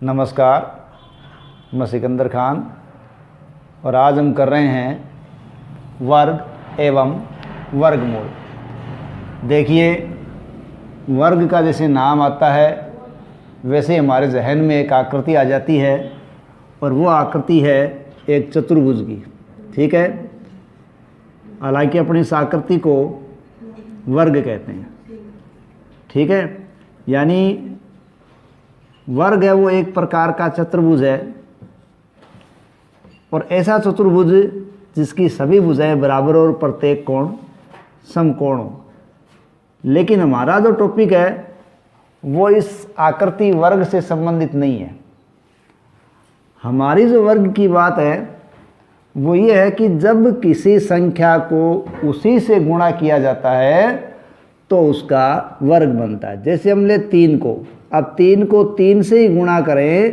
नमस्कार, मैं सिकंदर खान और आज हम कर रहे हैं वर्ग एवं वर्गमूल। देखिए, वर्ग का जैसे नाम आता है वैसे हमारे जहन में एक आकृति आ जाती है और वो आकृति है एक चतुर्भुज की। ठीक है, हालांकि अपनी इस आकृति को वर्ग कहते हैं। ठीक है, यानी वर्ग है वो एक प्रकार का चतुर्भुज है और ऐसा चतुर्भुज जिसकी सभी भुजाएं बराबर और प्रत्येक कोण समकोण हो। लेकिन हमारा जो टॉपिक है वो इस आकृति वर्ग से संबंधित नहीं है। हमारी जो वर्ग की बात है वो ये है कि जब किसी संख्या को उसी से गुणा किया जाता है तो उसका वर्ग बनता है। जैसे हम ले 3 को, अब 3 को 3 से ही गुणा करें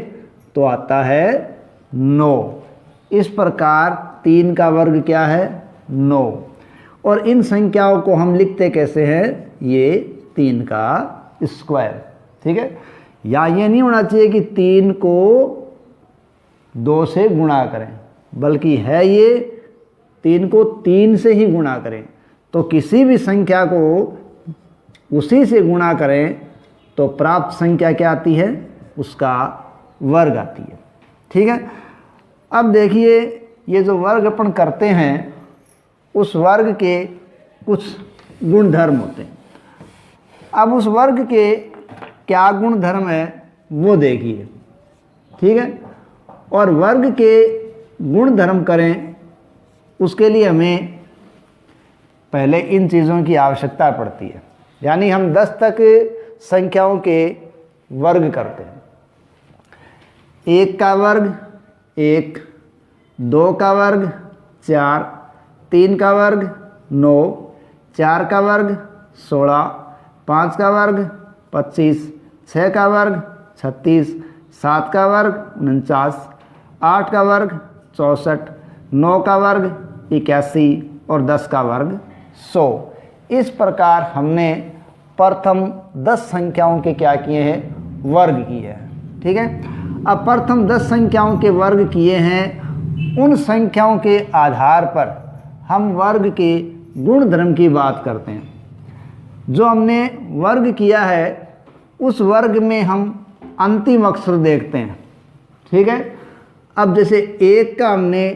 तो आता है 9। इस प्रकार 3 का वर्ग क्या है? 9। और इन संख्याओं को हम लिखते कैसे हैं? ये 3 का स्क्वायर। ठीक है, या ये नहीं होना चाहिए कि 3 को 2 से गुणा करें, बल्कि है ये 3 को 3 से ही गुणा करें। तो किसी भी संख्या को उसी से गुणा करें तो प्राप्त संख्या क्या आती है? उसका वर्ग आती है। ठीक है, अब देखिए, ये जो वर्ग अपन करते हैं उस वर्ग के कुछ गुणधर्म होते हैं। अब उस वर्ग के क्या गुणधर्म है वो देखिए। ठीक है, और वर्ग के गुणधर्म करें उसके लिए हमें पहले इन चीज़ों की आवश्यकता पड़ती है। यानी हम 10 तक संख्याओं के वर्ग करते हैं। 1 का वर्ग 1, 2 का वर्ग 4, 3 का वर्ग 9, 4 का वर्ग 16, 5 का वर्ग 25, 6 का वर्ग 36, 7 का वर्ग 49, 8 का वर्ग 64, 9 का वर्ग 81 और 10 का वर्ग 100। इस प्रकार हमने प्रथम 10 संख्याओं के क्या किए हैं? वर्ग किए हैं। ठीक है, अब प्रथम 10 संख्याओं के वर्ग किए हैं। उन संख्याओं के आधार पर हम वर्ग के गुणधर्म की बात करते हैं। जो हमने वर्ग किया है उस वर्ग में हम अंतिम अक्षर देखते हैं। ठीक है, अब जैसे 1 का हमने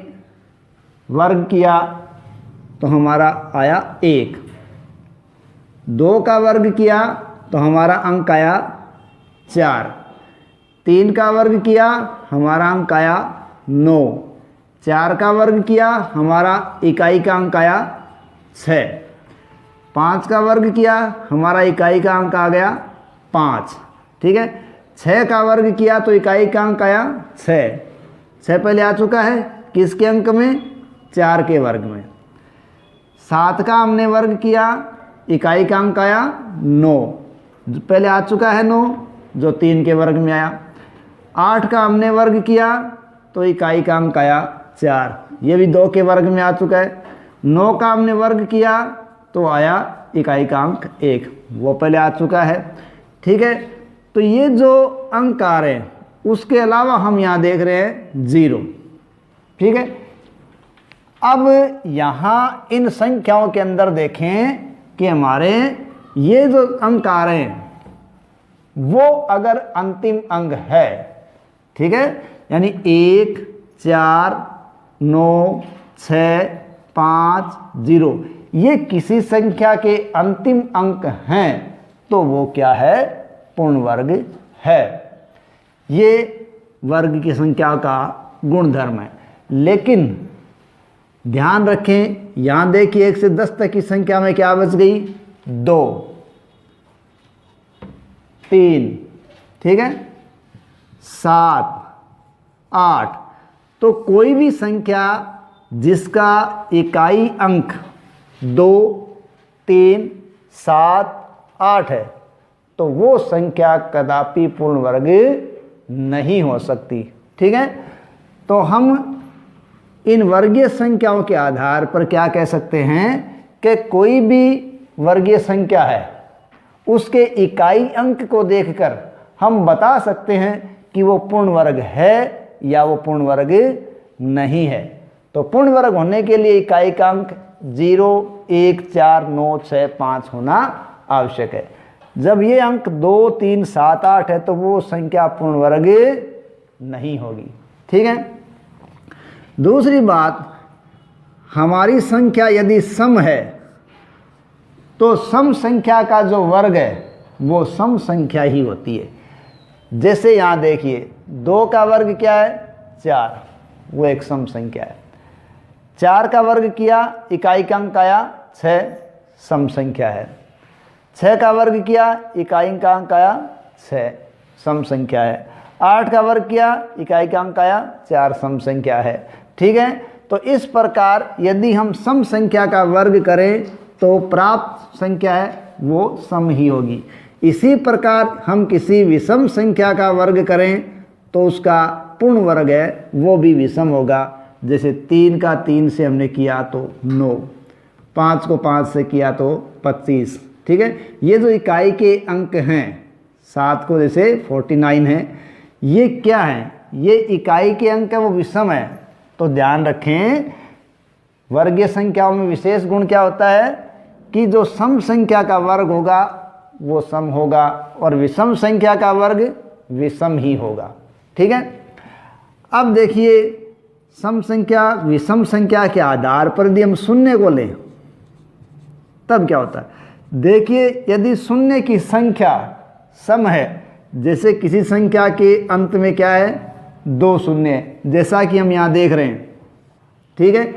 वर्ग किया तो हमारा आया 1, 2 का वर्ग किया तो हमारा अंक आया 4, 3 का वर्ग किया हमारा अंक आया 9, 4 का वर्ग किया हमारा इकाई का अंक आया 6, 5 का वर्ग किया हमारा इकाई का अंक आ गया 5। ठीक है, 6 का वर्ग किया तो इकाई का अंक आया 6। 6 पहले आ चुका है किसके अंक में? 4 के वर्ग में। 7 का हमने वर्ग किया, इकाई का अंक आया 9, पहले आ चुका है 9 जो 3 के वर्ग में आया। 8 का हमने वर्ग किया तो इकाई का अंक आया 4, ये भी 2 के वर्ग में आ चुका है। 9 का हमने वर्ग किया तो आया इकाई का अंक 1, वो पहले आ चुका है। ठीक है, तो ये जो अंक आ रहे हैं उसके अलावा हम यहाँ देख रहे हैं 0। ठीक है, अब यहाँ इन संख्याओं के अंदर देखें कि हमारे ये जो अंक आ रहे हैं वो अगर अंतिम अंक है, ठीक है, यानी 1, 4, 9, 6, 5, 0 ये किसी संख्या के अंतिम अंक हैं तो वो क्या है? पूर्ण वर्ग है। ये वर्ग की संख्या का गुणधर्म है। लेकिन ध्यान रखें, यहाँ देखिए 1 से 10 तक की संख्या में क्या बच गई? 2, 3, ठीक है, 7, 8। तो कोई भी संख्या जिसका इकाई अंक 2, 3, 7, 8 है तो वो संख्या कदापि पूर्ण वर्ग नहीं हो सकती। ठीक है, तो हम इन वर्गीय संख्याओं के आधार पर क्या कह सकते हैं कि कोई भी वर्गीय संख्या है उसके इकाई अंक को देखकर हम बता सकते हैं कि वो पूर्ण वर्ग है या वो पूर्ण वर्ग नहीं है। तो पूर्ण वर्ग होने के लिए इकाई का अंक 0, 1, 4, 9, 6, 5 होना आवश्यक है। जब ये अंक 2, 3, 7, 8 है तो वो संख्या पूर्ण वर्ग नहीं होगी। ठीक है। दूसरी बात, हमारी संख्या यदि सम है तो सम संख्या का जो वर्ग है वो सम संख्या ही होती है। जैसे यहाँ देखिए 2 का वर्ग क्या है 4, वो एक सम संख्या है। 4 का वर्ग किया, इकाई का अंक आया 6, सम संख्या है। 6 का वर्ग किया, इकाई का अंक आया 6, सम संख्या है। 8 का वर्ग किया, इकाई का अंक आया 4, सम संख्या है। ठीक है। तो इस प्रकार यदि हम सम संख्या का वर्ग करें तो प्राप्त संख्या है वो सम ही होगी। इसी प्रकार हम किसी विषम संख्या का वर्ग करें तो उसका पूर्ण वर्ग है वो भी विषम होगा। जैसे 3 का 3 से हमने किया तो 9, 5 को 5 से किया तो 25। ठीक है। ये जो इकाई के अंक हैं, 7 को जैसे 49 है, ये क्या है, ये इकाई के अंक है वो विषम है। तो ध्यान रखें, वर्गीय संख्याओं में विशेष गुण क्या होता है कि जो सम संख्या का वर्ग होगा वो सम होगा और विषम संख्या का वर्ग विषम ही होगा। ठीक है। अब देखिए, सम संख्या विषम संख्या के आधार पर यदि हम शून्य को लें तब क्या होता है। देखिए, यदि शून्य की संख्या सम है, जैसे किसी संख्या के अंत में क्या है 2 शून्य, जैसा कि हम यहाँ देख रहे हैं। ठीक है,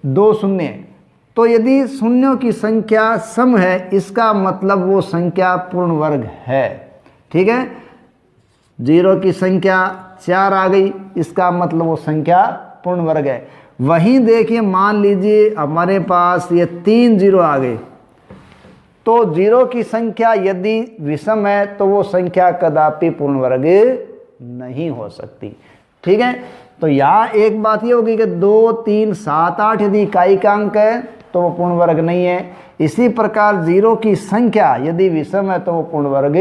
2 शून्य। तो यदि शून्यों की संख्या सम है, इसका मतलब वो संख्या पूर्ण वर्ग है। ठीक है। 0 की संख्या 4 आ गई, इसका मतलब वो संख्या पूर्ण वर्ग है। वहीं देखिए, मान लीजिए हमारे पास ये 3 0 आ गए, तो 0 की संख्या यदि विषम है तो वो संख्या कदापि पूर्ण वर्ग नहीं हो सकती। ठीक है। तो यहाँ एक बात ये होगी कि 2, 3, 7, 8 यदि इकाई का अंक है तो वो पूर्ण वर्ग नहीं है। इसी प्रकार 0 की संख्या यदि विषम है तो वो पूर्ण वर्ग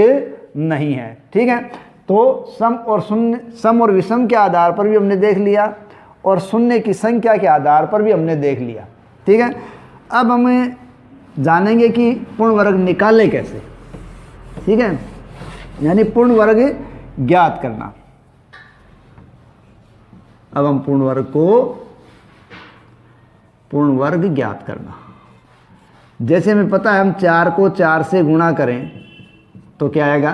नहीं है। ठीक है। तो सम और विषम के आधार पर भी हमने देख लिया और शून्य की संख्या के आधार पर भी हमने देख लिया। ठीक है। अब हमें जानेंगे कि पूर्ण वर्ग निकालें कैसे। ठीक है, यानी पूर्ण वर्ग ज्ञात करना। अब हम पूर्ण वर्ग ज्ञात करना। जैसे हमें पता है हम 4 को 4 से गुणा करें तो क्या आएगा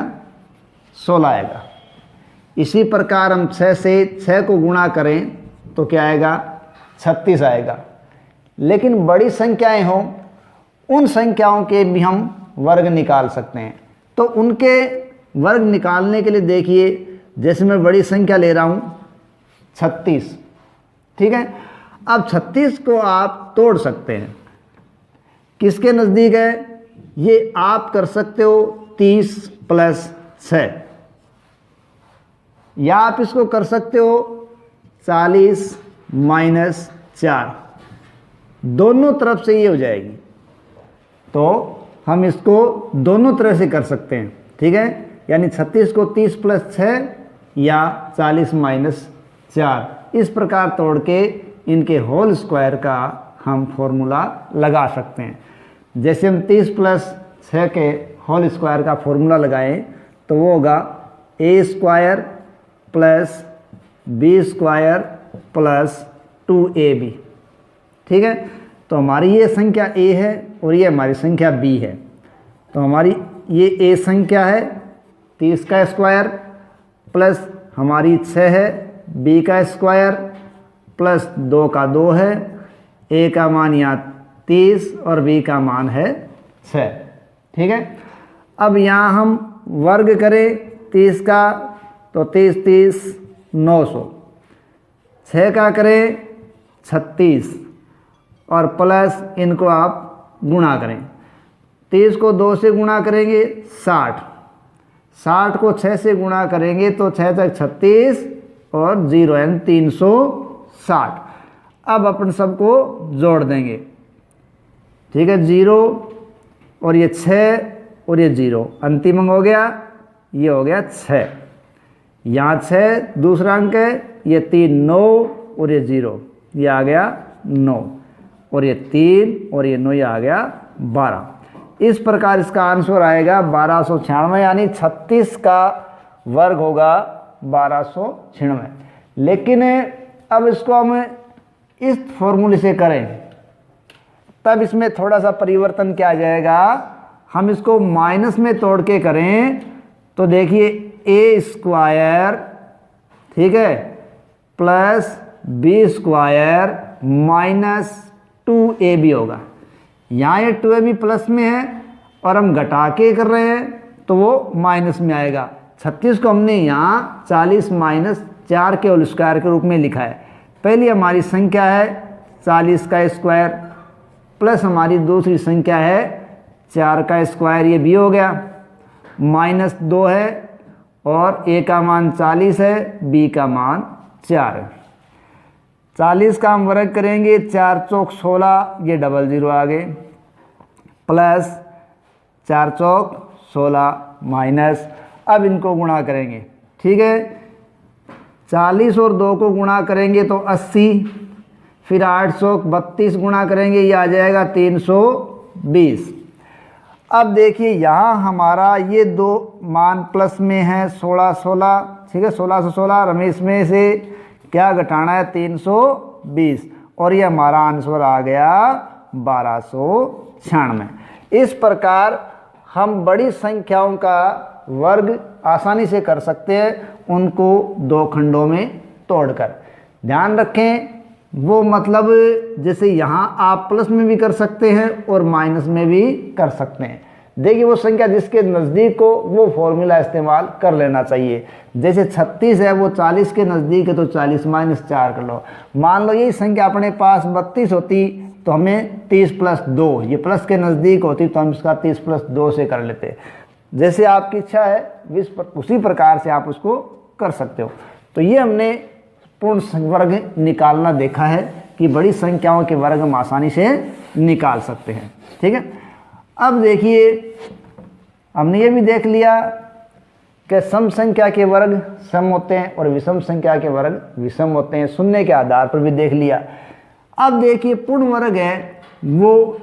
16 आएगा। इसी प्रकार हम 6 से 6 को गुणा करें तो क्या आएगा 36 आएगा। लेकिन बड़ी संख्याएं हों, उन संख्याओं के भी हम वर्ग निकाल सकते हैं। तो उनके वर्ग निकालने के लिए देखिए, जैसे मैं बड़ी संख्या ले रहा हूँ 36। ठीक है। अब 36 को आप तोड़ सकते हैं। किसके नज़दीक है, ये आप कर सकते हो 30 + 6, या आप इसको कर सकते हो 40 - 4। दोनों तरफ से ये हो जाएगी, तो हम इसको दोनों तरह से कर सकते हैं। ठीक है, यानी 36 को 30 + 6 या 40 - 4, इस प्रकार तोड़ के इनके होल स्क्वायर का हम फॉर्मूला लगा सकते हैं। जैसे हम 30 + 6 के होल स्क्वायर का फॉर्मूला लगाएं तो वो होगा a² + b² + 2ab। ठीक है, तो हमारी ये संख्या a है और ये हमारी संख्या b है। तो हमारी ये a संख्या है 30 का स्क्वायर प्लस हमारी 6 है b का स्क्वायर प्लस 2 का 2 है, a का मान यहाँ 30 और b का मान है 6। ठीक है, अब यहाँ हम वर्ग करें 30 का तो 30 30 900, 6 का करें 36 और प्लस इनको आप गुणा करें। 30 को 2 से गुणा करेंगे 60, 60 को 6 से गुणा करेंगे तो 6 तक 36 और 0 यानी 360। अब अपन सबको जोड़ देंगे। ठीक है, 0 और ये 6 और ये 0 अंतिम अंक हो गया, ये हो गया 6। यहाँ 6 दूसरा अंक है, ये 3 9 और ये 0, ये आ गया 9 और ये 3 और ये 9, ये आ गया 12। इस प्रकार इसका आंसर आएगा 1296, यानी 36 का वर्ग होगा 1296। लेकिन अब इसको हम इस फॉर्मूले से करें तब इसमें थोड़ा सा परिवर्तन क्या आ जाएगा, हम इसको माइनस में तोड़ के करें तो देखिए ए स्क्वायर, ठीक है, plus B square minus 2ab होगा। यहाँ ये 2ab प्लस में है और हम घटा के कर रहे हैं तो वो माइनस में आएगा। 36 को हमने यहाँ 40 माइनस 4 के होल स्क्वायर के रूप में लिखा है। पहली हमारी संख्या है 40 का स्क्वायर प्लस हमारी दूसरी संख्या है 4 का स्क्वायर, ये भी हो गया, माइनस 2 है और a का मान 40 है, b का मान 4 है। 40 का हम वर्ग करेंगे, 4 चौक 16, ये डबल 0 आ गए, प्लस 4 चौक 16 माइनस, अब इनको गुणा करेंगे, ठीक है, 40 और 2 को गुणा करेंगे तो 80, फिर 8 चौक 32 गुणा करेंगे, ये आ जाएगा 320। अब देखिए यहाँ हमारा ये दो मान प्लस में है 16 16, ठीक है, 16 से 16 और हमें इसमें से क्या घटाना है 320 और ये हमारा आंसर आ गया 1296। इस प्रकार हम बड़ी संख्याओं का वर्ग आसानी से कर सकते हैं, उनको दो खंडों में तोड़कर। ध्यान रखें वो मतलब जैसे यहाँ आप प्लस में भी कर सकते हैं और माइनस में भी कर सकते हैं। देखिए वो संख्या जिसके नज़दीक हो वो फॉर्मूला इस्तेमाल कर लेना चाहिए। जैसे 36 है वो 40 के नज़दीक है तो 40 माइनस 4 कर लो। मान लो यही संख्या अपने पास 32 होती तो हमें 30 प्लस 2, ये प्लस के नज़दीक होती तो हम इसका 30 प्लस 2 से कर लेते। जैसे आपकी इच्छा है उसी प्रकार से आप उसको कर सकते हो। तो ये हमने पूर्ण वर्ग निकालना देखा है कि बड़ी संख्याओं के वर्ग हम आसानी से निकाल सकते हैं, ठीक है। अब देखिए हमने ये भी देख लिया कि सम संख्या के वर्ग सम होते हैं और विषम संख्या के वर्ग विषम होते हैं, शून्य के आधार पर भी देख लिया। अब देखिए पूर्ण वर्ग है वो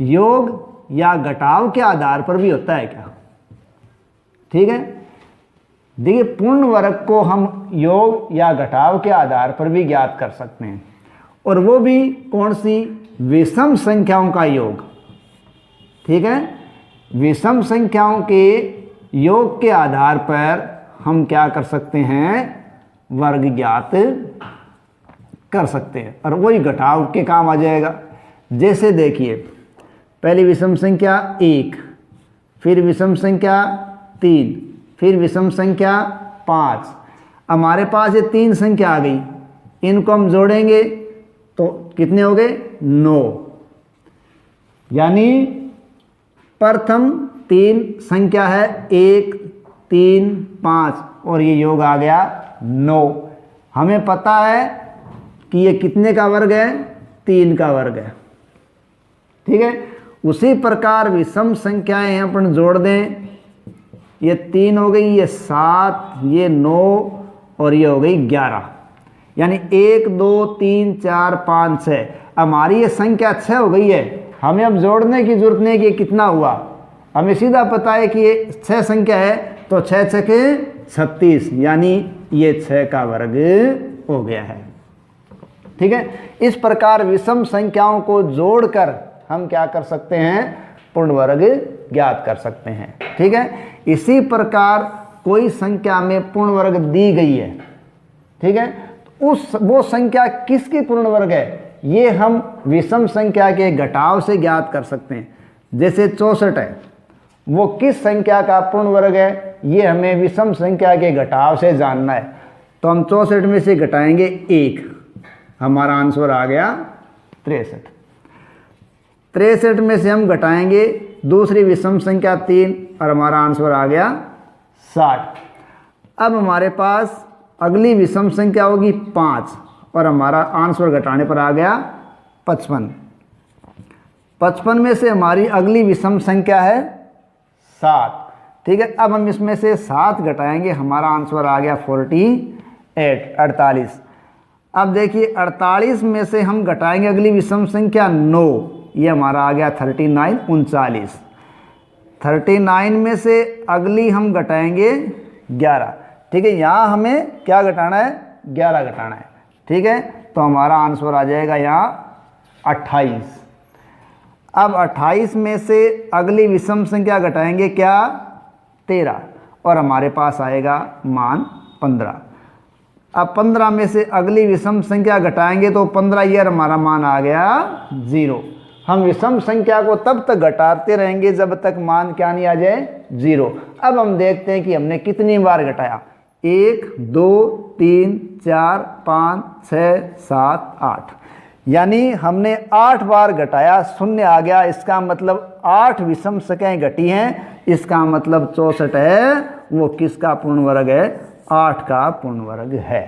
योग या घटाव के आधार पर भी होता है क्या, ठीक है। देखिए पूर्ण वर्ग को हम योग या घटाव के आधार पर भी ज्ञात कर सकते हैं और वो भी कौन सी, विषम संख्याओं का योग, ठीक है। विषम संख्याओं के योग के आधार पर हम क्या कर सकते हैं, वर्ग ज्ञात कर सकते हैं और वही घटाव के काम आ जाएगा। जैसे देखिए पहली विषम संख्या 1, फिर विषम संख्या 3, फिर विषम संख्या 5। हमारे पास ये 3 संख्या आ गई, इनको हम जोड़ेंगे तो कितने हो गए 9, यानी प्रथम 3 संख्या है 1 3 5 और ये योग आ गया 9। हमें पता है कि ये कितने का वर्ग है, 3 का वर्ग है, ठीक है। उसी प्रकार विषम संख्याएं अपन जोड़ दें, ये 3 हो गई, ये 7, ये 9 और ये हो गई 11, यानी 1 2 3 4 5 6। हमारी ये संख्या 6 हो गई है, हमें अब जोड़ने की जरूरत नहीं कि कितना हुआ, हमें सीधा पता है कि ये 6 संख्या है तो 6 6 के 36, यानी ये 6 का वर्ग हो गया है, ठीक है। इस प्रकार विषम संख्याओं को जोड़कर हम क्या कर सकते हैं, पूर्ण वर्ग ज्ञात कर सकते हैं, ठीक है। इसी प्रकार कोई संख्या में पूर्ण वर्ग दी गई है, ठीक है, तो वो संख्या किसकी पूर्ण वर्ग है ये हम विषम संख्या के घटाव से ज्ञात कर सकते हैं। जैसे 64 है, वो किस संख्या का पूर्ण वर्ग है ये हमें विषम संख्या के घटाव से जानना है। तो हम 64 में से घटाएंगे 1, हमारा आंसर आ गया 63। 63 में से हम घटाएंगे दूसरी विषम संख्या 3 और हमारा आंसर आ गया 60। अब हमारे पास अगली विषम संख्या होगी 5 और हमारा आंसर घटाने पर आ गया 55। 55 में से हमारी अगली विषम संख्या है 7, ठीक है। अब हम इसमें से 7 घटाएंगे, हमारा आंसर आ गया 48 48। अब देखिए 48 में से हम घटाएंगे अगली विषम संख्या 9, ये हमारा आ गया 39 39। 39 में से अगली हम घटाएंगे 11, ठीक है। यहाँ हमें क्या घटाना है, 11 घटाना है, ठीक है। तो हमारा आंसर आ जाएगा यहाँ 28। अब 28 में से अगली विषम संख्या घटाएंगे क्या, 13, और हमारे पास आएगा मान 15। अब 15 में से अगली विषम संख्या घटाएंगे तो 15, ये हमारा मान आ गया 0। हम विषम संख्या को तब तक घटाते रहेंगे जब तक मान क्या नहीं आ जाए, 0। अब हम देखते हैं कि हमने कितनी बार घटाया, 1 2 3 4 5 6 7 8, यानी हमने 8 बार घटाया, शून्य आ गया। इसका मतलब 8 विषम संख्याएं घटी हैं, इसका मतलब 64 है, वो किसका पूर्ण वर्ग है, 8 का पूर्ण वर्ग है।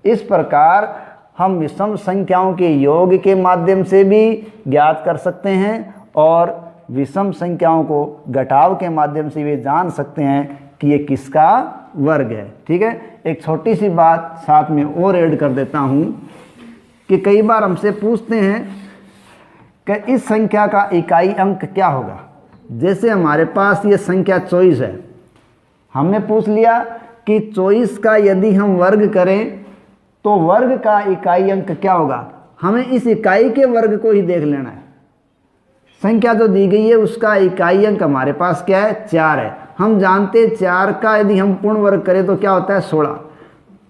इस प्रकार हम विषम संख्याओं के योग के माध्यम से भी ज्ञात कर सकते हैं और विषम संख्याओं को घटाव के माध्यम से भी जान सकते हैं कि ये किसका वर्ग है, ठीक है। एक छोटी सी बात साथ में और ऐड कर देता हूँ कि कई बार हमसे पूछते हैं कि इस संख्या का इकाई अंक क्या होगा। जैसे हमारे पास ये संख्या 24 है, हमने पूछ लिया कि 24 का यदि हम वर्ग करें तो वर्ग का इकाई अंक क्या होगा। हमें इस इकाई के वर्ग को ही देख लेना है। संख्या जो दी गई है उसका इकाई अंक हमारे पास क्या है, 4 है। हम जानते हैं 4 का यदि हम पूर्ण वर्ग करें तो क्या होता है, 16।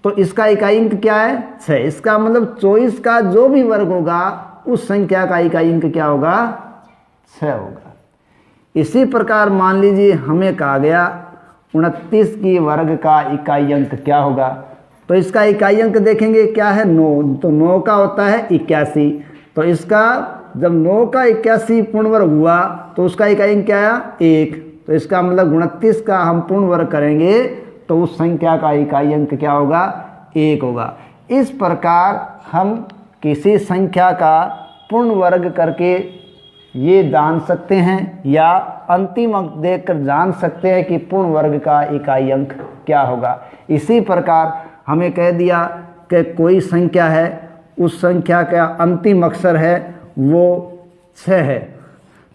तो इसका इकाई अंक क्या है, 6। इसका मतलब 24 का जो भी वर्ग होगा उस संख्या का इकाई अंक क्या होगा, 6 होगा। इसी प्रकार मान लीजिए हमें कहा गया 29 की वर्ग का इकाई अंक क्या होगा, तो इसका इकाई अंक देखेंगे क्या है, 9। तो 9 का होता है 81। तो इसका जब 9 का 81 पूर्ण वर्ग हुआ तो उसका इकाई अंक क्या आया, 1। तो इसका मतलब 29 का हम पूर्ण वर्ग करेंगे तो उस संख्या का इकाई अंक क्या होगा, 1 होगा। इस प्रकार हम किसी संख्या का पूर्ण वर्ग करके ये जान सकते हैं या अंतिम अंक देखकर जान सकते हैं कि पूर्ण वर्ग का इकाई अंक क्या होगा। इसी प्रकार हमें कह दिया कि कोई संख्या है, उस संख्या का अंतिम अक्षर है वो 6 है,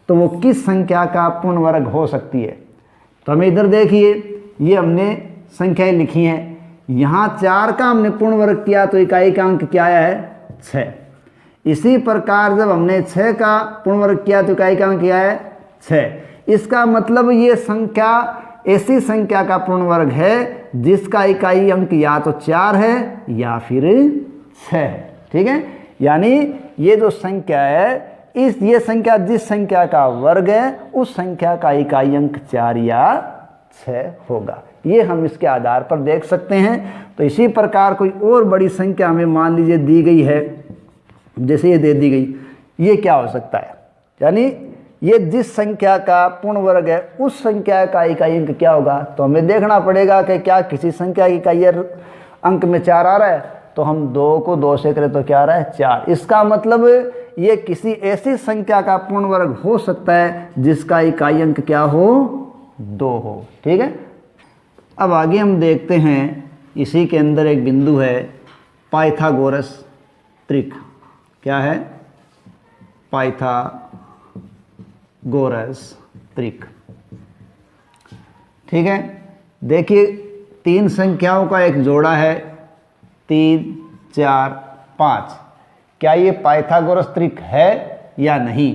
तो वो किस संख्या का पूर्ण वर्ग हो सकती है। तो हमें इधर देखिए, ये हमने संख्याएं लिखी हैं, यहाँ 4 का हमने पूर्ण वर्ग किया तो इकाई का अंक क्या आया है, 6। इसी प्रकार जब हमने 6 का पूर्ण वर्ग किया तो इकाई का अंक क्या है, 6। इसका मतलब ये संख्या ऐसी संख्या का पूर्ण वर्ग है जिसका इकाई अंक या तो 4 है या फिर 6 है, ठीक है। यानी ये जो संख्या है, ये संख्या जिस संख्या का वर्ग है उस संख्या का इकाई अंक 4 या 6 होगा। ये हम इसके आधार पर देख सकते हैं। तो इसी प्रकार कोई और बड़ी संख्या हमें मान लीजिए दी गई है, जैसे ये दे दी गई, ये क्या हो सकता है, यानी ये जिस संख्या का पूर्ण वर्ग है उस संख्या का इकाई अंक क्या होगा। तो हमें देखना पड़ेगा कि क्या किसी संख्या की इकाई अंक में 4 आ रहा है, तो हम 2 को 2 से करें तो क्या आ रहा है, 4। इसका मतलब ये किसी ऐसी संख्या का पूर्ण वर्ग हो सकता है जिसका इकाई अंक क्या हो, 2 हो, ठीक है। अब आगे हम देखते हैं, इसी के अंदर एक बिंदु है पाइथागोरस त्रिक। क्या है, पाइथागोरस त्रिक, ठीक है। देखिए 3 संख्याओं का एक जोड़ा है, 3 4 5। क्या ये पाइथागोरस त्रिक है या नहीं।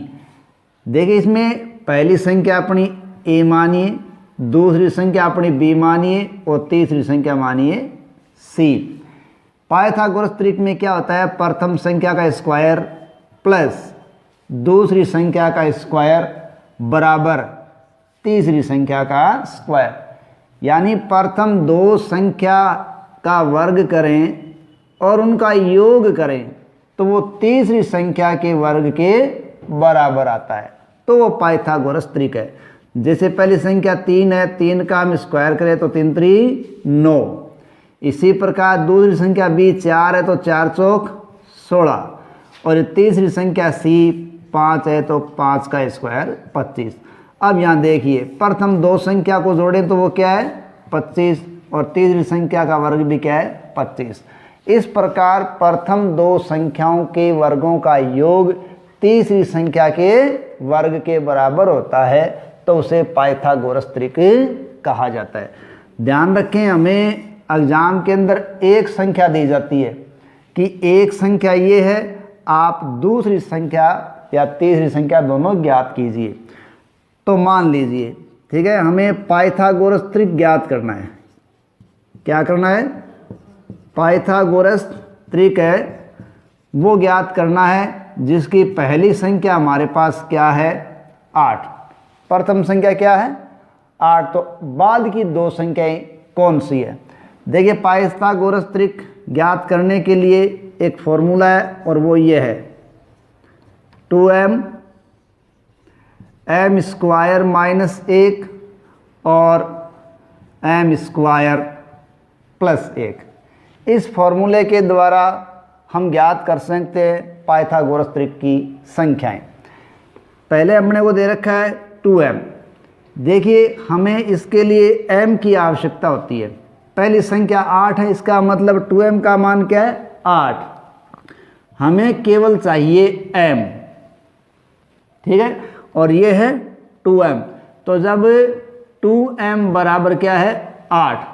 देखिए इसमें पहली संख्या अपनी a मानिए, दूसरी संख्या अपनी b मानिए और तीसरी संख्या मानिए c। पाइथागोरस त्रिक में क्या होता है, प्रथम संख्या का स्क्वायर प्लस दूसरी संख्या का स्क्वायर बराबर तीसरी संख्या का स्क्वायर। यानी प्रथम 2 संख्या का वर्ग करें और उनका योग करें तो वो तीसरी संख्या के वर्ग के बराबर आता है, तो वो पाइथागोरस त्रिक है। जैसे पहली संख्या 3 है, 3 का हम स्क्वायर करें तो 3 3 9। इसी प्रकार दूसरी संख्या b 4 है तो 4 चौक 16 और तीसरी संख्या c 5 है तो 5 का स्क्वायर 25। अब यहाँ देखिए, प्रथम दो संख्या को जोड़ें तो वो क्या है 25, और तीसरी संख्या का वर्ग भी क्या है 25। इस प्रकार प्रथम दो संख्याओं के वर्गों का योग तीसरी संख्या के वर्ग के बराबर होता है, तो उसे पाइथागोरस त्रिक कहा जाता है। ध्यान रखें, हमें एग्जाम के अंदर एक संख्या दी जाती है कि एक संख्या ये है, आप दूसरी संख्या या तीसरी संख्या दोनों ज्ञात कीजिए। तो मान लीजिए, ठीक है, हमें पाइथागोरस त्रिक ज्ञात करना है। क्या करना है? पाइथागोरस त्रिक है वो ज्ञात करना है जिसकी पहली संख्या हमारे पास क्या है 8, प्रथम संख्या क्या है 8, तो बाद की दो संख्याएं कौन सी है? देखिए, पाइथागोरस त्रिक ज्ञात करने के लिए एक फॉर्मूला है और वो ये है 2m m स्क्वायर माइनस 1 और m स्क्वायर प्लस 1। इस फॉर्मूले के द्वारा हम ज्ञात कर सकते हैं पाइथागोरस त्रिक की संख्याएं। पहले हमने वो दे रखा है 2m। देखिए, हमें इसके लिए m की आवश्यकता होती है। पहली संख्या 8 है, इसका मतलब 2m का मान क्या है 8। हमें केवल चाहिए m, ठीक है, और ये है 2m। तो जब 2m बराबर क्या है 8,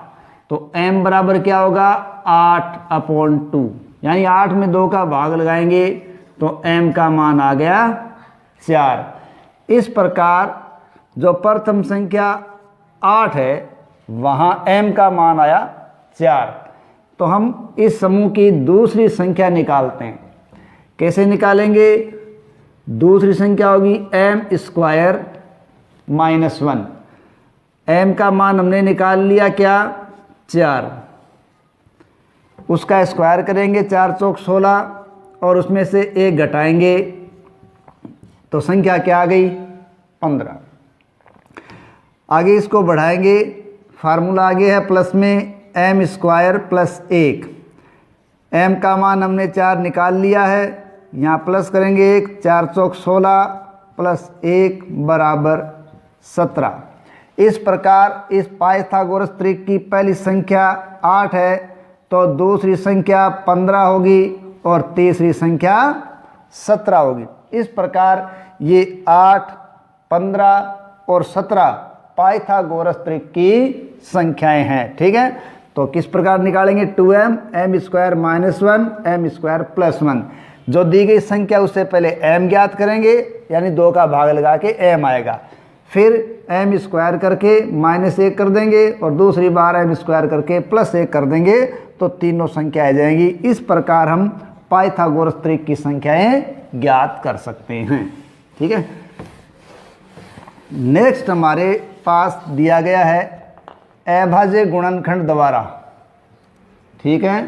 तो m बराबर क्या होगा 8/2, यानी 8 में 2 का भाग लगाएंगे तो m का मान आ गया 4। इस प्रकार जो प्रथम संख्या 8 है वहाँ m का मान आया 4। तो हम इस समूह की दूसरी संख्या निकालते हैं। कैसे निकालेंगे? दूसरी संख्या होगी m स्क्वायर माइनस 1। m का मान हमने निकाल लिया क्या 4, उसका स्क्वायर करेंगे 4 चौक 16 और उसमें से 1 घटाएंगे तो संख्या क्या आ गई 15। आगे इसको बढ़ाएंगे, फार्मूला आगे है प्लस में m स्क्वायर प्लस 1। m का मान हमने 4 निकाल लिया है, यहाँ प्लस करेंगे 1, 4 चौक 16 प्लस 1 बराबर 17। इस प्रकार इस पाइथागोरस त्रिक की पहली संख्या 8 है तो दूसरी संख्या 15 होगी और तीसरी संख्या 17 होगी। इस प्रकार ये 8, 15 और 17 पाइथागोरस त्रिक की संख्याएं हैं, ठीक है। तो किस प्रकार निकालेंगे 2m m square minus 1 m square plus 1। जो दी गई संख्या उससे पहले m ज्ञात करेंगे, यानी 2 का भाग लगा के m आएगा, फिर m स्क्वायर करके माइनस 1 कर देंगे और दूसरी बार m स्क्वायर करके प्लस 1 कर देंगे तो तीनों संख्या आ जाएंगी। इस प्रकार हम पाइथागोरस त्रिक की संख्याएं ज्ञात कर सकते हैं, ठीक है। नेक्स्ट हमारे पास दिया गया है अभाज्य गुणनखंड द्वारा, ठीक है,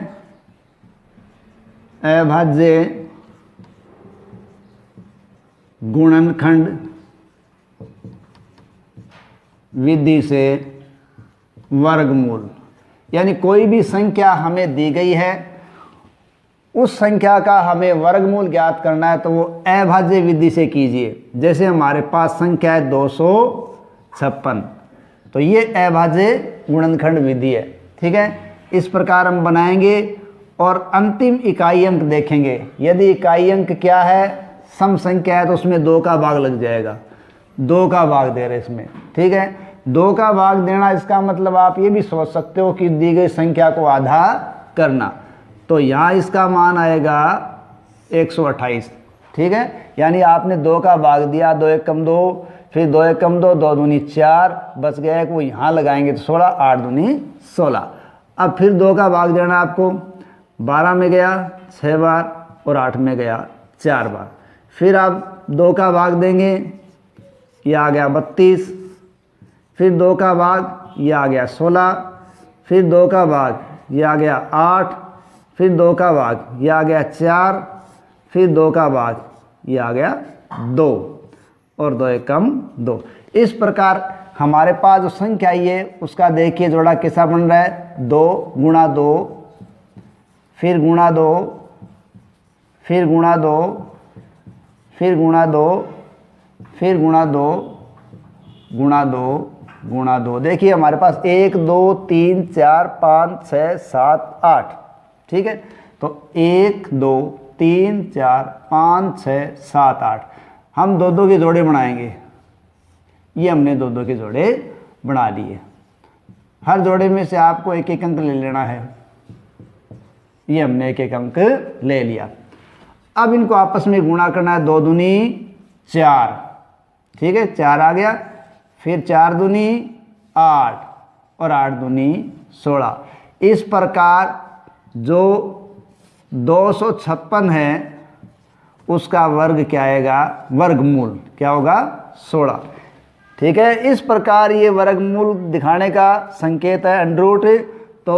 अभाज्य गुणनखंड विधि से वर्गमूल, यानी कोई भी संख्या हमें दी गई है, उस संख्या का हमें वर्गमूल ज्ञात करना है तो वो अभाज्य विधि से कीजिए। जैसे हमारे पास संख्या है 256, तो ये अभाज्य गुणनखंड विधि है, ठीक है। इस प्रकार हम बनाएंगे और अंतिम इकाई अंक देखेंगे। यदि इकाई अंक क्या है सम संख्या है तो उसमें 2 का भाग लग जाएगा, 2 का भाग दे रहे इसमें, ठीक है। 2 का भाग देना इसका मतलब आप ये भी सोच सकते हो कि दी गई संख्या को आधा करना, तो यहाँ इसका मान आएगा 128, ठीक है। यानी आपने 2 का भाग दिया, 2 एकम 2, फिर 2 एकम 2, 2 दूनी 4, बच गया एक, वो यहाँ लगाएंगे तो 16, 8 दूनी 16। अब फिर 2 का भाग देना आपको, 12 में गया 6 बार और 8 में गया 4 बार। फिर आप 2 का भाग देंगे, ये आ गया 32, फिर 2 का भाग ये आ गया 16, फिर 2 का भाग ये आ गया 8, फिर 2 का भाग ये आ गया 4, फिर 2 का भाग ये आ गया 2 और 2 एकम 2। इस प्रकार हमारे पास जो संख्या ये उसका देखिए जोड़ा कैसा बन रहा है, 2 गुणा 2, फिर गुणा 2, फिर गुणा 2, फिर गुणा 2, फिर गुणा 2 गुणा 2। देखिए हमारे पास 1 2 3 4 5 6 7 8, ठीक है। तो 1 2 3 4 5 6 7 8 हम 2 के जोड़े बनाएंगे। ये हमने 2 के जोड़े बना लिए। हर जोड़े में से आपको एक एक अंक ले लेना है। ये हमने एक एक अंक ले लिया। अब इनको आपस में गुणा करना है। 2 दूनी 4, ठीक है, 4 आ गया। फिर 4 दूनी 8 और 8 दूनी 16। इस प्रकार जो 256 है उसका वर्ग क्या आएगा, वर्गमूल क्या होगा, 16, ठीक है। इस प्रकार ये वर्गमूल दिखाने का संकेत है अंडरूट। तो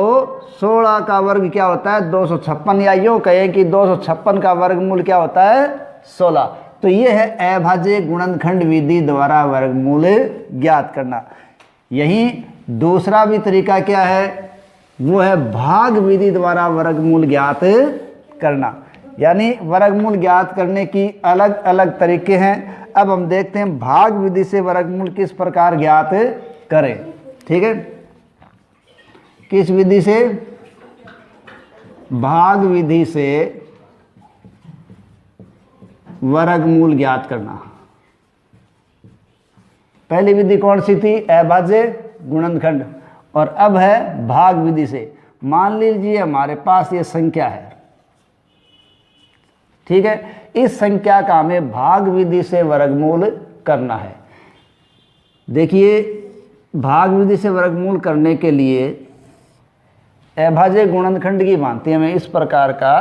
16 का वर्ग क्या होता है, 256, या यूँ कहें कि 256 का वर्गमूल क्या होता है, 16। तो ये है अभाज्य गुणनखंड विधि द्वारा वर्गमूल ज्ञात करना। यही दूसरा भी तरीका क्या है, वो है भाग विधि द्वारा वर्गमूल ज्ञात करना। यानी वर्गमूल ज्ञात करने की अलग अलग तरीके हैं। अब हम देखते हैं भाग विधि से वर्गमूल किस प्रकार ज्ञात करें, ठीक है। किस विधि से, भाग विधि से वर्गमूल ज्ञात करना। पहली विधि कौन सी थी, अभाज्य गुणनखंड, और अब है भाग विधि से। मान लीजिए हमारे पास ये संख्या है, ठीक है। इस संख्या का हमें भाग विधि से वर्गमूल करना है। देखिए भाग विधि से वर्गमूल करने के लिए अभाज्य गुणनखंड की भांति हमें इस प्रकार का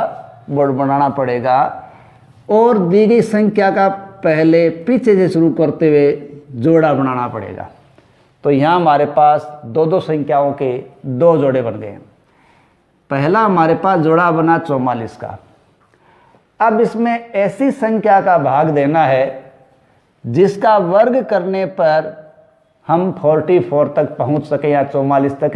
बोर्ड बनाना पड़ेगा और दी गई संख्या का पहले पीछे से शुरू करते हुए जोड़ा बनाना पड़ेगा। तो यहाँ हमारे पास 2 संख्याओं के 2 जोड़े बन गए। पहला हमारे पास जोड़ा बना 44 का। अब इसमें ऐसी संख्या का भाग देना है जिसका वर्ग करने पर हम 44 तक पहुंच सकें या 44 तक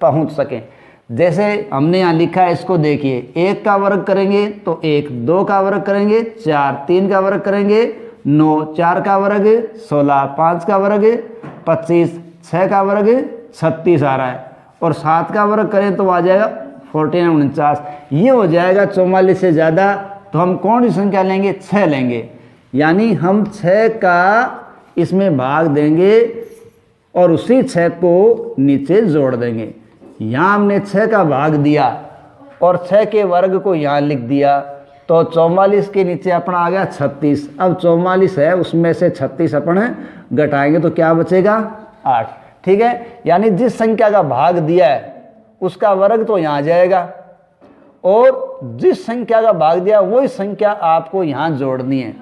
पहुंच सकें। जैसे हमने यहाँ लिखा है, इसको देखिए, 1 का वर्ग करेंगे तो 1, 2 का वर्ग करेंगे 4, 3 का वर्ग करेंगे 9, 4 का वर्ग 16, 5 का वर्ग 25, 6 का वर्ग 36 आ रहा है, और 7 का वर्ग करें तो आ जाएगा 49। ये हो जाएगा 44 से ज़्यादा। तो हम कौन सी संख्या लेंगे, 6 लेंगे। यानी हम 6 का इसमें भाग देंगे और उसी 6 को नीचे जोड़ देंगे। यहाँ हमने 6 का भाग दिया और 6 के वर्ग को यहाँ लिख दिया, तो 44 के नीचे अपना आ गया 36। अब 44 है, उसमें से 36 अपन घटाएंगे तो क्या बचेगा, 8, ठीक है। यानी जिस संख्या का भाग दिया है उसका वर्ग तो यहाँ आ जाएगा, और जिस संख्या का भाग दिया वही संख्या आपको यहाँ जोड़नी है।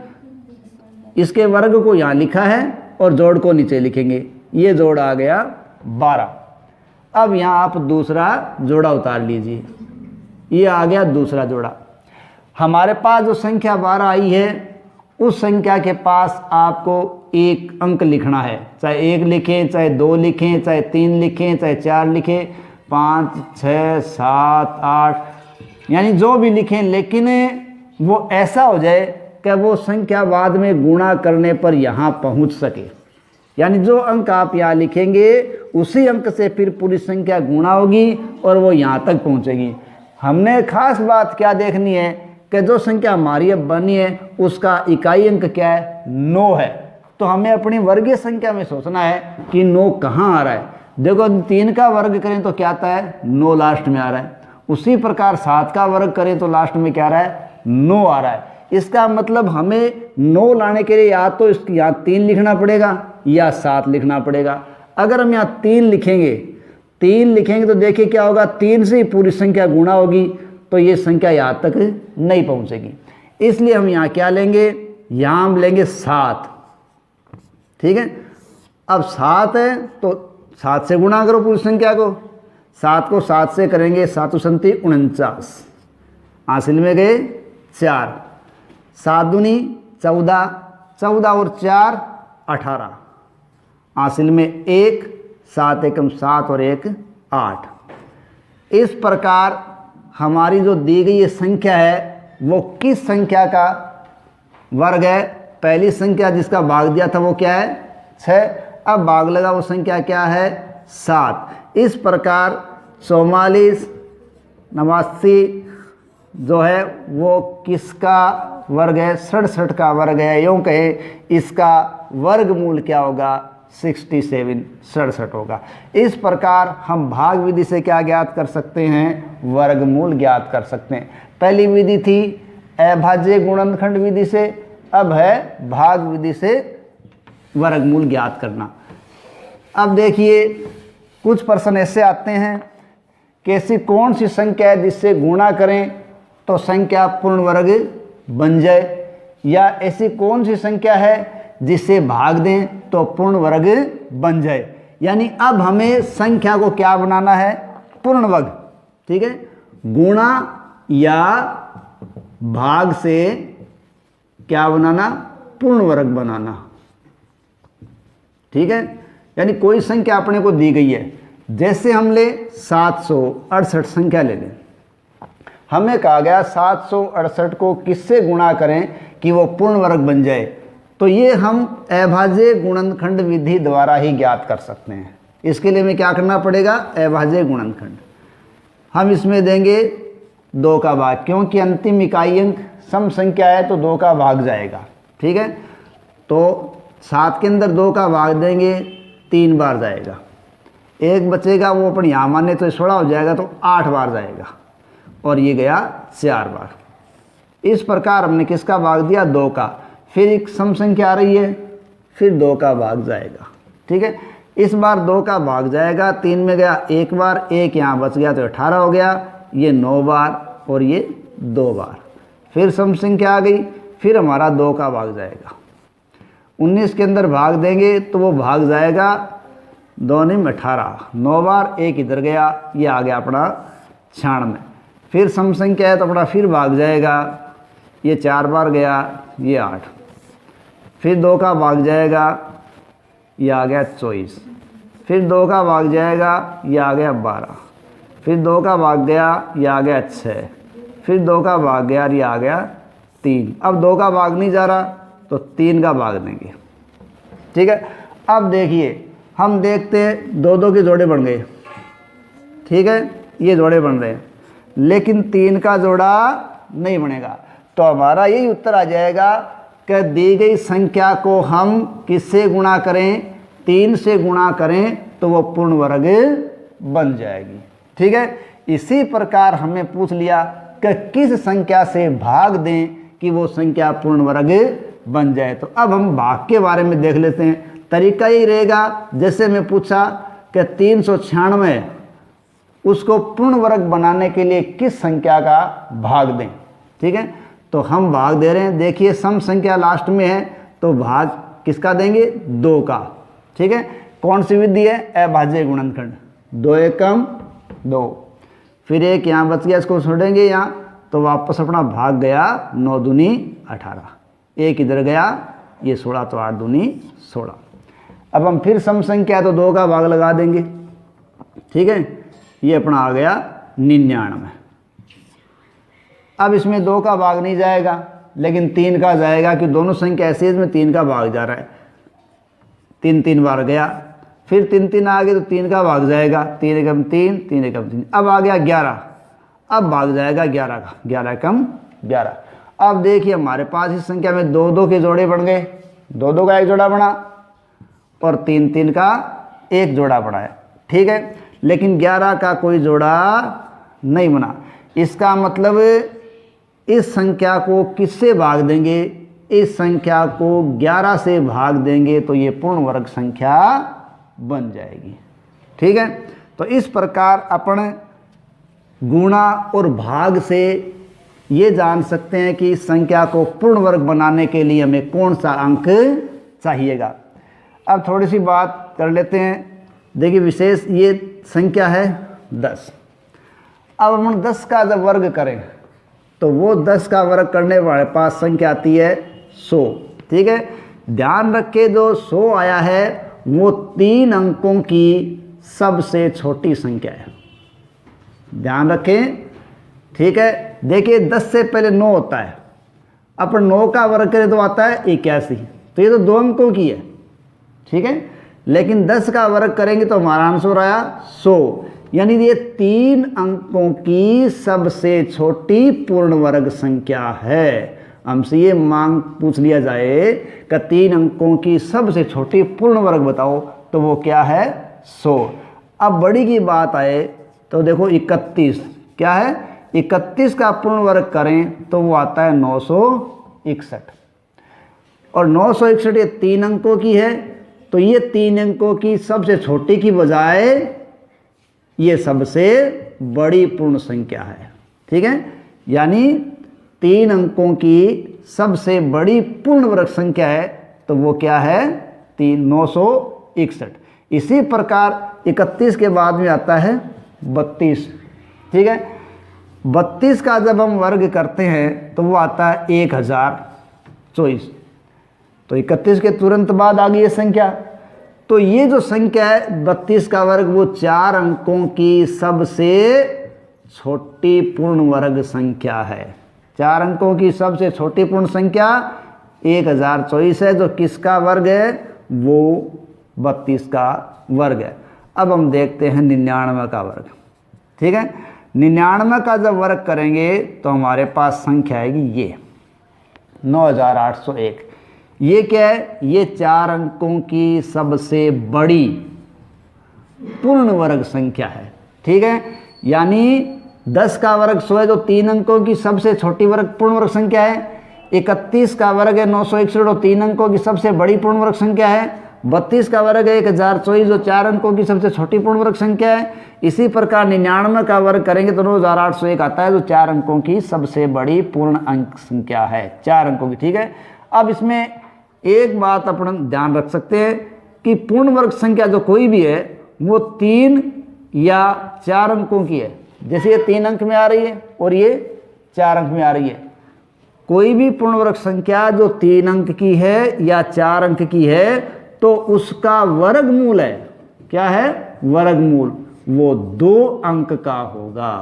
इसके वर्ग को यहाँ लिखा है और जोड़ को नीचे लिखेंगे। ये जोड़ आ गया 12। अब यहाँ आप दूसरा जोड़ा उतार लीजिए। ये आ गया दूसरा जोड़ा। हमारे पास जो संख्या 12 आई है उस संख्या के पास आपको एक अंक लिखना है। चाहे 1 लिखें, चाहे 2 लिखें, चाहे 3 लिखें, चाहे 4 लिखें, 5 6 7 8, यानी जो भी लिखें, लेकिन वो ऐसा हो जाए कि वो संख्या बाद में गुणा करने पर यहाँ पहुँच सके। यानी जो अंक आप यहाँ लिखेंगे उसी अंक से फिर पूरी संख्या गुणा होगी और वो यहाँ तक पहुँचेगी। हमने खास बात क्या देखनी है कि जो संख्या हमारी अब बनी है उसका इकाई अंक क्या है, 9 है। तो हमें अपनी वर्गीय संख्या में सोचना है कि 9 कहाँ आ रहा है। देखो 3 का वर्ग करें तो क्या आता है, 9 लास्ट में आ रहा है। उसी प्रकार 7 का वर्ग करें तो लास्ट में क्या आ रहा है, 9 आ रहा है। इसका मतलब हमें 9 लाने के लिए या तो इसकी यहाँ 3 लिखना पड़ेगा या 7 लिखना पड़ेगा। अगर हम यहाँ 3 लिखेंगे तो देखिए क्या होगा, 3 से ही पूरी संख्या गुणा होगी, तो ये संख्या यहाँ तक नहीं पहुँचेगी। इसलिए हम यहाँ क्या लेंगे, यहाँ हम लेंगे 7, ठीक है। अब 7 है तो 7 से गुणा करो पूरी संख्या को। 7 को 7 से करेंगे 7 संति 49, हासिल में गए 4, 7 दूनी 14, 14 और 4 18, हासिल में 1, 7 एकम 7 और 1 8। इस प्रकार हमारी जो दी गई ये संख्या है वो किस संख्या का वर्ग है, पहली संख्या जिसका भाग दिया था वो क्या है, 6, अब भाग लगा वो संख्या क्या है 7। इस प्रकार 44, 89 जो है वो किसका वर्ग है 67 का वर्ग है। यूँ कहे इसका वर्गमूल क्या होगा 67 67 होगा। इस प्रकार हम भाग विधि से क्या ज्ञात कर सकते हैं वर्गमूल ज्ञात कर सकते हैं। पहली विधि थी अभाज्य गुणनखंड विधि से, अब है भाग विधि से वर्गमूल ज्ञात करना। अब देखिए कुछ प्रश्न ऐसे आते हैं कि ऐसी कौन सी संख्या है जिससे गुणा करें तो संख्या पूर्ण वर्ग बन जाए, या ऐसी कौन सी संख्या है जिससे भाग दें तो पूर्ण वर्ग बन जाए। यानी अब हमें संख्या को क्या बनाना है पूर्ण वर्ग, ठीक है, गुणा या भाग से क्या बनाना पूर्ण वर्ग बनाना, ठीक है। यानी कोई संख्या अपने को दी गई है, जैसे हम ले 768 संख्या ले लें, हमें कहा गया 768 को किससे गुणा करें कि वो पूर्ण वर्ग बन जाए, तो ये हम अभाज्य गुणनखंड विधि द्वारा ही ज्ञात कर सकते हैं। इसके लिए हमें क्या करना पड़ेगा अभाज्य गुणनखंड। हम इसमें देंगे 2 का भाग, क्योंकि अंतिम इकाई अंक सम संख्या है तो 2 का भाग जाएगा, ठीक है। तो 7 के अंदर 2 का भाग देंगे 3 बार जाएगा, 1 बचेगा वो अपन यहाँ माने तो 16 हो जाएगा तो 8 बार जाएगा, और ये गया 4 बार। इस प्रकार हमने किसका भाग दिया 2 का, फिर एक सम संख्या आ रही है फिर 2 का भाग जाएगा, ठीक है। इस बार 2 का भाग जाएगा, 3 में गया 1 बार, 1 यहाँ बच गया तो 18 हो गया, ये 9 बार और ये 2 बार। फिर सम संख्या आ गई, फिर हमारा 2 का भाग जाएगा। 19 के अंदर भाग देंगे तो वो भाग जाएगा 2 में 18, 9 बार, 1 इधर गया, ये आ गया अपना 96। फिर सम संख्या है तो अपना फिर भाग जाएगा, ये 4 बार गया, ये 8, फिर 2 का भाग जाएगा, ये आ गया 24, फिर 2 का भाग जाएगा, ये आ गया 12, फिर 2 का भाग गया, ये आ गया 6, फिर 2 का भाग गया, ये आ गया 3। अब 2 का भाग नहीं जा रहा तो 3 का भाग देंगे, ठीक है। अब देखिए हम देखते हैं 2-2 के जोड़े बन गए, ठीक है, ये जोड़े बन रहे हैं, लेकिन 3 का जोड़ा नहीं बनेगा। तो हमारा यही उत्तर आ जाएगा कि दी गई संख्या को हम किससे गुणा करें 3 से गुणा करें तो वो पूर्ण वर्ग बन जाएगी, ठीक है। इसी प्रकार हमें पूछ लिया कि किस संख्या से भाग दें कि वो संख्या पूर्ण वर्ग बन जाए। तो अब हम भाग के बारे में देख लेते हैं। तरीका यही रहेगा, जैसे मैं पूछा कि 396 उसको पूर्ण वर्ग बनाने के लिए किस संख्या का भाग दें, ठीक है। तो हम भाग दे रहे हैं, देखिए सम संख्या लास्ट में है तो भाग किसका देंगे 2 का, ठीक है। कौन सी विधि है अभाज्य गुणनखंड, 2 एकम 2, फिर 1 यहाँ बच गया, इसको छोड़ेंगे यहाँ तो वापस अपना भाग गया 9 दूनी 18, 1 इधर गया, ये 16 तो 8 दूनी 16। अब हम फिर सम संख्या तो 2 का भाग लगा देंगे, ठीक है, ये अपना आ गया 99। अब इसमें 2 का भाग नहीं जाएगा लेकिन 3 का जाएगा, कि दोनों संख्या ऐसी है इसमें 3 का भाग जा रहा है, 3 बार गया, फिर 3 आ गए तो 3 का भाग जाएगा, 3 एकम 3, 3 एकम 3। अब आ गया 11, अब भाग जाएगा 11 का, 11 एकम 11। अब देखिए हमारे पास इस संख्या में 2-2 के जोड़े बन गए, 2-2 का एक जोड़ा बना और 3-3 का एक जोड़ा बना है, ठीक है। लेकिन 11 का कोई जोड़ा नहीं बना। इसका मतलब इस संख्या को किससे भाग देंगे, इस संख्या को 11 से भाग देंगे तो ये पूर्ण वर्ग संख्या बन जाएगी, ठीक है। तो इस प्रकार अपन गुणा और भाग से ये जान सकते हैं कि इस संख्या को पूर्ण वर्ग बनाने के लिए हमें कौन सा अंक चाहिएगा। अब थोड़ी सी बात कर लेते हैं। देखिए विशेष ये संख्या है 10। अब हम 10 का जब वर्ग करें तो वो 10 का वर्ग करने वाले पास संख्या आती है 100, ठीक है। ध्यान रखें जो 100 आया है वो 3 अंकों की सबसे छोटी संख्या है, ध्यान रखें, ठीक है। देखिए 10 से पहले 9 होता है, अपन 9 का वर्ग करें तो आता है 81, तो ये तो 2 अंकों की है, ठीक है। लेकिन 10 का वर्ग करेंगे तो हमारा आंसर आया 100। यानी ये 3 अंकों की सबसे छोटी पूर्ण वर्ग संख्या है। हमसे ये मांग पूछ लिया जाए कि 3 अंकों की सबसे छोटी पूर्ण वर्ग बताओ, तो वो क्या है? 100। अब बड़ी की बात आए तो देखो 31 क्या है? 31 का पूर्ण वर्ग करें तो वो आता है 961, और 961 ये 3 अंकों की है, तो ये 3 अंकों की सबसे छोटी की बजाय ये सबसे बड़ी पूर्ण संख्या है। ठीक है, यानी 3 अंकों की सबसे बड़ी पूर्ण वर्ग संख्या है, तो वो क्या है? 961। इसी प्रकार 31 के बाद में आता है 32। ठीक है, 32 का जब हम वर्ग करते हैं तो वो आता है 1024। तो 31 के तुरंत बाद आ गई ये संख्या। तो ये जो संख्या है 32 का वर्ग, वो 4 अंकों की सबसे छोटी पूर्ण वर्ग संख्या है। 4 अंकों की सबसे छोटी पूर्ण संख्या 1024 है, जो किसका वर्ग है? वो 32 का वर्ग है। अब हम देखते हैं 99 का वर्ग। ठीक है, 99 का जब वर्ग करेंगे तो हमारे पास संख्या आएगी ये 9801। ये क्या है? ये 4 अंकों की सबसे बड़ी पूर्ण वर्ग संख्या है। ठीक है, यानी 10 का वर्ग 100 है, जो 3 अंकों की सबसे छोटी वर्ग पूर्ण वर्ग संख्या है। 31 का वर्ग है 961, जो 3 अंकों की सबसे बड़ी पूर्ण वर्ग संख्या है। 32 का वर्ग है 1024, जो 4 अंकों की सबसे छोटी पूर्ण वर्ग संख्या है। इसी प्रकार 99 का वर्ग करेंगे तो 9801 आता है, जो 4 अंकों की सबसे बड़ी पूर्ण अंक संख्या है, 4 अंकों की। ठीक है, अब इसमें एक बात अपन ध्यान रख सकते हैं कि पूर्ण वर्ग संख्या जो कोई भी है वो 3 या 4 अंकों की है। जैसे ये 3 अंक में आ रही है और ये 4 अंक में आ रही है। कोई भी पूर्ण वर्ग संख्या जो 3 अंक की है या 4 अंक की है, तो उसका वर्गमूल है, क्या है? वर्गमूल वो 2 अंक का होगा।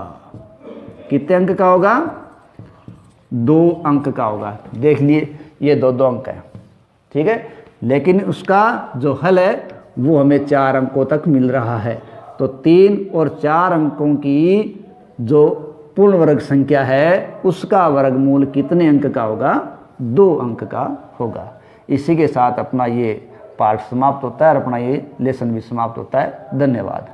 कितने अंक का होगा? 2 अंक का होगा। देख लिए, ये 2 अंक है। ठीक है, लेकिन उसका जो हल है वो हमें 4 अंकों तक मिल रहा है। तो 3 और 4 अंकों की जो पूर्ण वर्ग संख्या है उसका वर्गमूल कितने अंक का होगा? 2 अंक का होगा। इसी के साथ अपना ये पाठ समाप्त होता है और अपना ये लेसन भी समाप्त होता है। धन्यवाद।